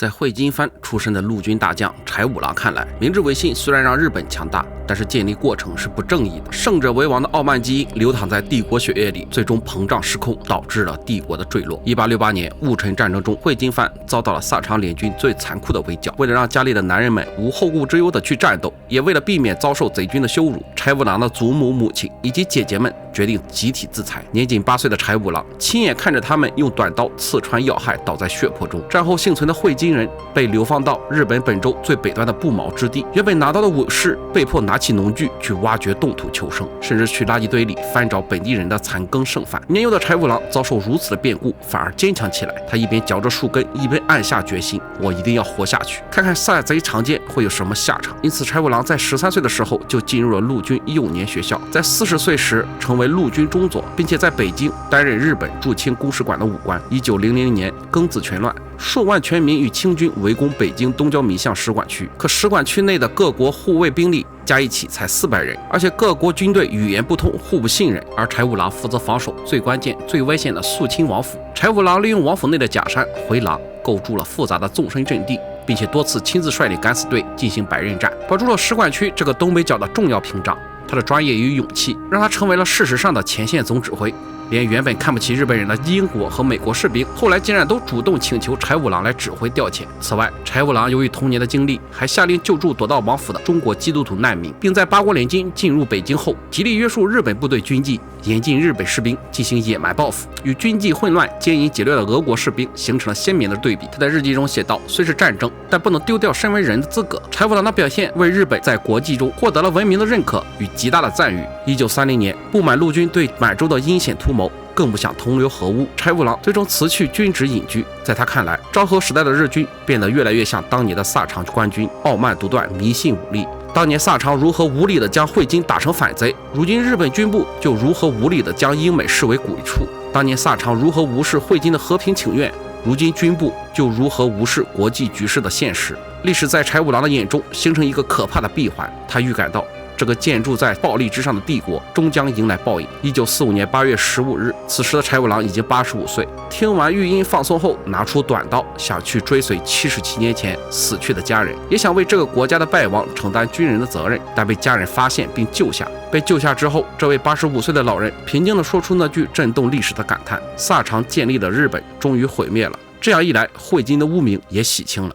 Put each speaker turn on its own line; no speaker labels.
在会津藩出身的陆军大将柴五郎看来，明治维新虽然让日本强大，但是建立过程是不正义的。胜者为王的傲慢基因流淌在帝国血液里，最终膨胀失控，导致了帝国的坠落。1868年戊辰战争中，会津藩遭到了萨长联军最残酷的围剿。为了让家里的男人们无后顾之忧的去战斗，也为了避免遭受贼军的羞辱，柴五郎的祖母、母亲以及姐姐们决定集体自裁。年仅8岁的柴五郎亲眼看着他们用短刀刺穿要害，倒在血泊中。战后幸存的会津人被流放到日本本州最北端的不毛之地，原本拿刀的武士被迫拿起农具去挖掘冻土求生，甚至去垃圾堆里翻找本地人的残羹剩饭。年幼的柴五郎遭受如此的变故，反而坚强起来。他一边嚼着树根，一边暗下决心：我一定要活下去，看看下贼长剑会有什么下场。因此，柴五郎在13岁的时候就进入了陆军幼年学校，在40岁时成为陆军中佐，并且在北京担任日本驻清公使馆的武官。1900年庚子拳乱，数万全民与清军围攻北京东交民巷使馆区，可使馆区内的各国护卫兵力加一起才400人，而且各国军队语言不通，互不信任。而柴五郎负责防守最关键、最危险的肃清王府。柴五郎利用王府内的假山、回廊，构筑了复杂的纵深阵地，并且多次亲自率领敢死队进行百刃战，保住了使馆区这个东北角的重要屏障。他的专业与勇气让他成为了事实上的前线总指挥，连原本看不起日本人的英国和美国士兵，后来竟然都主动请求柴五郎来指挥调遣。此外，柴五郎由于童年的经历，还下令救助躲到王府的中国基督徒难民，并在八国联军进入北京后，极力约束日本部队军纪，严禁日本士兵进行野蛮报复，与军纪混乱、奸淫劫掠的俄国士兵形成了鲜明的对比。他在日记中写道：虽是战争，但不能丢掉身为人的资格。柴五郎的表现为日本在国际中获得了文明的认可与极大的赞誉。1930年，不满陆军对满洲的阴险图谋，更不想同流合污，柴五郎最终辞去军职隐居。在他看来，昭和时代的日军变得越来越像当年的萨长官军，傲慢独断，迷信武力。当年萨长如何无理地将会津打成反贼，如今日本军部就如何无理地将英美视为鬼畜。当年萨长如何无视会津的和平请愿，如今军部就如何无视国际局势的现实。历史在柴五郎的眼中形成一个可怕的闭环，他预感到这个建筑在暴力之上的帝国终将迎来报应。1945年8月15日，此时的柴五郎已经85岁。听完育婴放松后，拿出短刀，想去追随77年前死去的家人，也想为这个国家的败亡承担军人的责任，但被家人发现并救下。被救下之后，这位85岁的老人平静地说出那句震动历史的感叹：萨长建立的日本终于毁灭了。这样一来，会津的污名也洗清了。